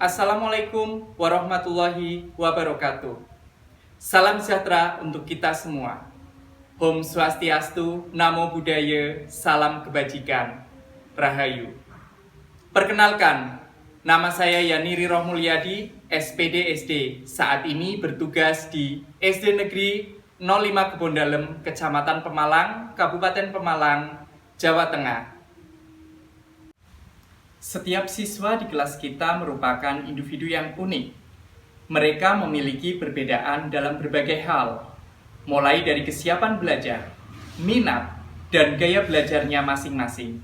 Assalamualaikum warahmatullahi wabarakatuh. Salam sejahtera untuk kita semua. Om Swastiastu, Namo Buddhaya, Salam Kebajikan, Rahayu. Perkenalkan, nama saya Yani Riroh Mulyadi, SPD SD. Saat ini bertugas di SD Negeri 05 Kebondalem, Kecamatan Pemalang, Kabupaten Pemalang, Jawa Tengah. Setiap siswa di kelas kita merupakan individu yang unik. Mereka memiliki perbedaan dalam berbagai hal, mulai dari kesiapan belajar, minat, dan gaya belajarnya masing-masing.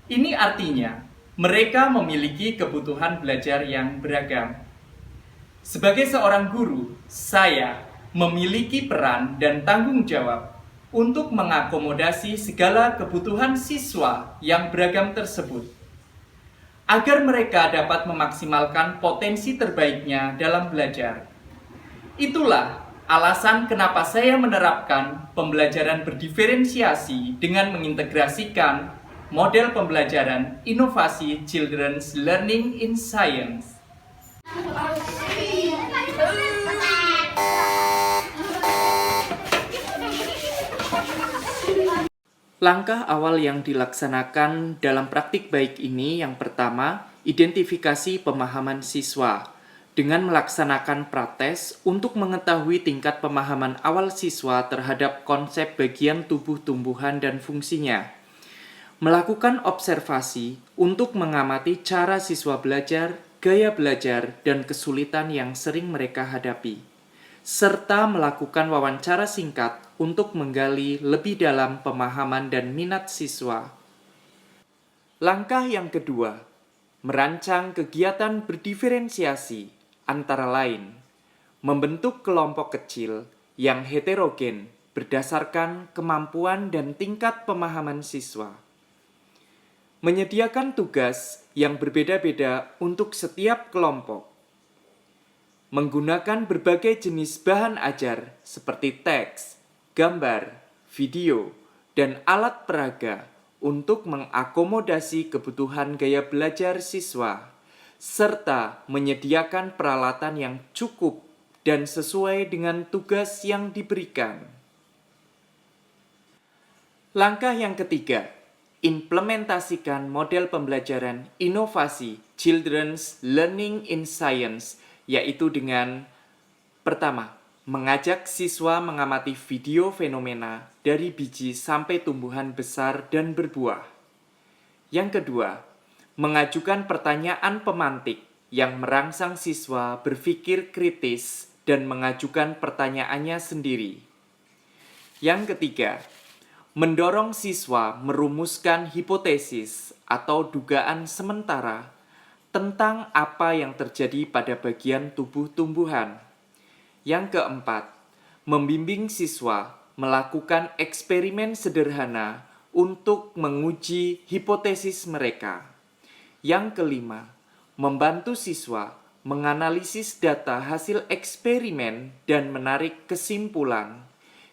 Ini artinya, mereka memiliki kebutuhan belajar yang beragam. Sebagai seorang guru, saya memiliki peran dan tanggung jawab untuk mengakomodasi segala kebutuhan siswa yang beragam tersebut, agar mereka dapat memaksimalkan potensi terbaiknya dalam belajar. Itulah alasan kenapa saya menerapkan pembelajaran berdiferensiasi dengan mengintegrasikan model pembelajaran inovasi Children's Learning in Science. Langkah awal yang dilaksanakan dalam praktik baik ini yang pertama, identifikasi pemahaman siswa dengan melaksanakan prates untuk mengetahui tingkat pemahaman awal siswa terhadap konsep bagian tubuh tumbuhan dan fungsinya. Melakukan observasi untuk mengamati cara siswa belajar, gaya belajar, dan kesulitan yang sering mereka hadapi, serta melakukan wawancara singkat untuk menggali lebih dalam pemahaman dan minat siswa. Langkah yang kedua, merancang kegiatan berdiferensiasi, antara lain, membentuk kelompok kecil yang heterogen berdasarkan kemampuan dan tingkat pemahaman siswa. Menyediakan tugas yang berbeda-beda untuk setiap kelompok. Menggunakan berbagai jenis bahan ajar seperti teks, gambar, video, dan alat peraga untuk mengakomodasi kebutuhan gaya belajar siswa, serta menyediakan peralatan yang cukup dan sesuai dengan tugas yang diberikan. Langkah yang ketiga, implementasikan model pembelajaran inovasi Children's Learning in Science, yaitu dengan pertama, mengajak siswa mengamati video fenomena dari biji sampai tumbuhan besar dan berbuah. Yang kedua, mengajukan pertanyaan pemantik yang merangsang siswa berpikir kritis dan mengajukan pertanyaannya sendiri. Yang ketiga, mendorong siswa merumuskan hipotesis atau dugaan sementara tentang apa yang terjadi pada bagian tubuh tumbuhan. Yang keempat, membimbing siswa melakukan eksperimen sederhana untuk menguji hipotesis mereka. Yang kelima, membantu siswa menganalisis data hasil eksperimen dan menarik kesimpulan.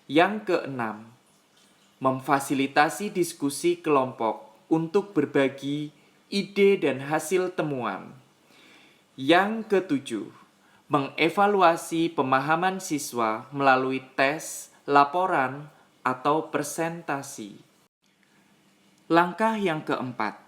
Yang keenam, memfasilitasi diskusi kelompok untuk berbagi ide dan hasil temuan. Yang ketujuh, mengevaluasi pemahaman siswa melalui tes, laporan, atau presentasi. Langkah yang keempat,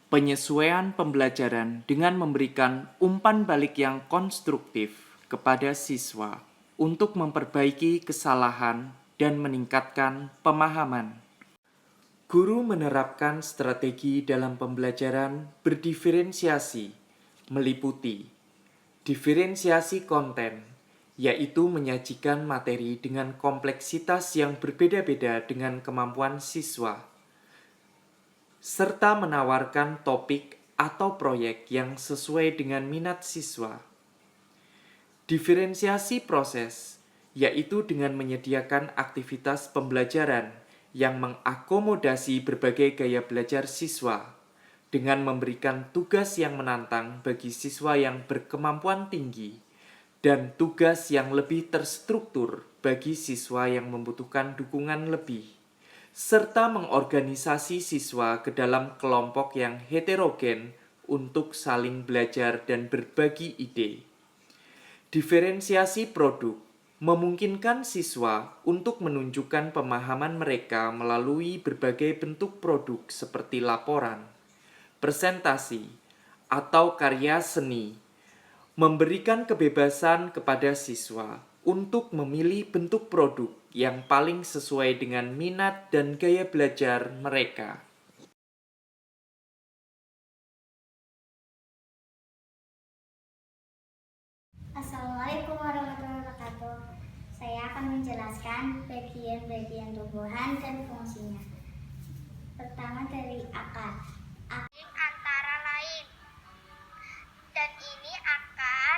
penyesuaian pembelajaran dengan memberikan umpan balik yang konstruktif kepada siswa untuk memperbaiki kesalahan dan meningkatkan pemahaman. Guru menerapkan strategi dalam pembelajaran berdiferensiasi, meliputi diferensiasi konten, yaitu menyajikan materi dengan kompleksitas yang berbeda-beda dengan kemampuan siswa, serta menawarkan topik atau proyek yang sesuai dengan minat siswa. Diferensiasi proses, yaitu dengan menyediakan aktivitas pembelajaran yang mengakomodasi berbagai gaya belajar siswa, dengan memberikan tugas yang menantang bagi siswa yang berkemampuan tinggi dan tugas yang lebih terstruktur bagi siswa yang membutuhkan dukungan lebih, serta mengorganisasi siswa ke dalam kelompok yang heterogen untuk saling belajar dan berbagi ide. Diferensiasi produk memungkinkan siswa untuk menunjukkan pemahaman mereka melalui berbagai bentuk produk seperti laporan, presentasi, atau karya seni, memberikan kebebasan kepada siswa untuk memilih bentuk produk yang paling sesuai dengan minat dan gaya belajar mereka. Assalamualaikum warahmatullahi wabarakatuh. Saya akan menjelaskan bagian-bagian tumbuhan dan fungsinya. Pertama dari akar. Antara lain. Dan ini akar.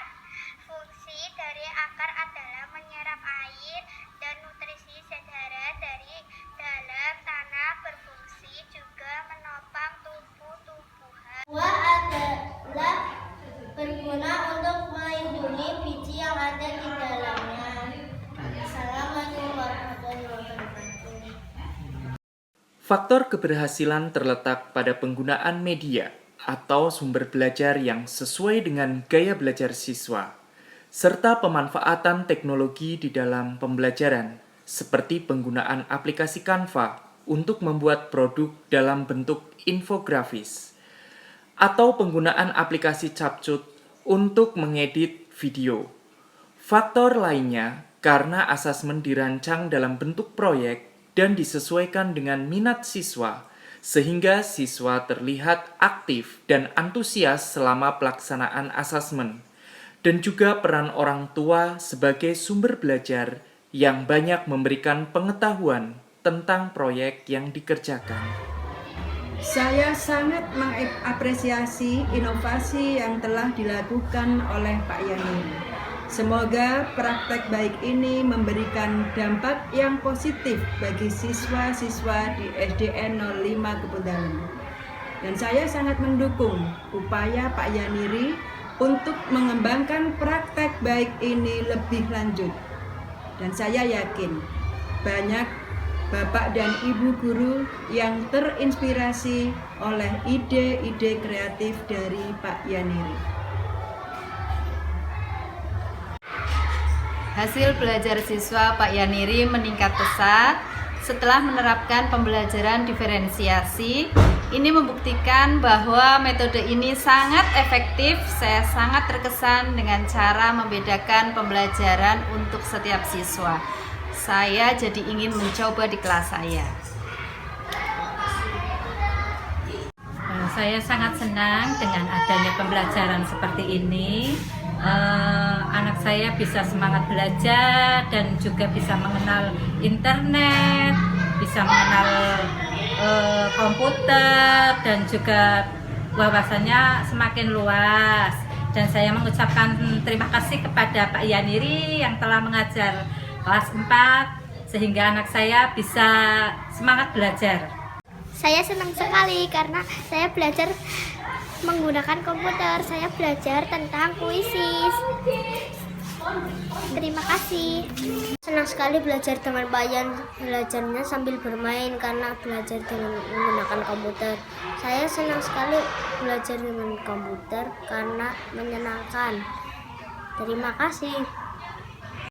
Fungsi dari akar adalah menyerap air dan nutrisi sedara dari dalam tanah, berfungsi juga menopang tumbuh-tumbuhan. Dua adalah berguna untuk melindungi biji yang ada di dalamnya. Assalamualaikum warahmatullahi wabarakatuh. Faktor keberhasilan terletak pada penggunaan media atau sumber belajar yang sesuai dengan gaya belajar siswa, serta pemanfaatan teknologi di dalam pembelajaran, seperti penggunaan aplikasi Canva untuk membuat produk dalam bentuk infografis, atau penggunaan aplikasi Capcut untuk mengedit video. Faktor lainnya karena asesmen dirancang dalam bentuk proyek dan disesuaikan dengan minat siswa, sehingga siswa terlihat aktif dan antusias selama pelaksanaan asesmen, dan juga peran orang tua sebagai sumber belajar yang banyak memberikan pengetahuan tentang proyek yang dikerjakan. Saya sangat mengapresiasi inovasi yang telah dilakukan oleh Pak Yani. Semoga praktek baik ini memberikan dampak yang positif bagi siswa-siswa di SDN 05 Kebondalam. Dan saya sangat mendukung upaya Pak Yaniri untuk mengembangkan praktek baik ini lebih lanjut. Dan saya yakin banyak Bapak dan Ibu guru yang terinspirasi oleh ide-ide kreatif dari Pak Yaniri. Hasil belajar siswa Pak Yaniri meningkat pesat setelah menerapkan pembelajaran diferensiasi. Ini membuktikan bahwa metode ini sangat efektif. Saya sangat terkesan dengan cara membedakan pembelajaran untuk setiap siswa. Saya jadi ingin mencoba di kelas saya. Saya sangat senang dengan adanya pembelajaran seperti ini. Anak saya bisa semangat belajar dan juga bisa mengenal internet, bisa mengenal komputer, dan juga wawasannya semakin luas. Dan saya mengucapkan terima kasih kepada Pak Yaniri yang telah mengajar kelas 4 sehingga anak saya bisa semangat belajar. Saya senang sekali karena saya belajar menggunakan komputer. Saya belajar tentang puisis. Terima kasih. Senang sekali belajar dengan Pak Yan. Belajarnya sambil bermain karena belajar dengan menggunakan komputer. Saya senang sekali belajar dengan komputer karena menyenangkan. Terima kasih.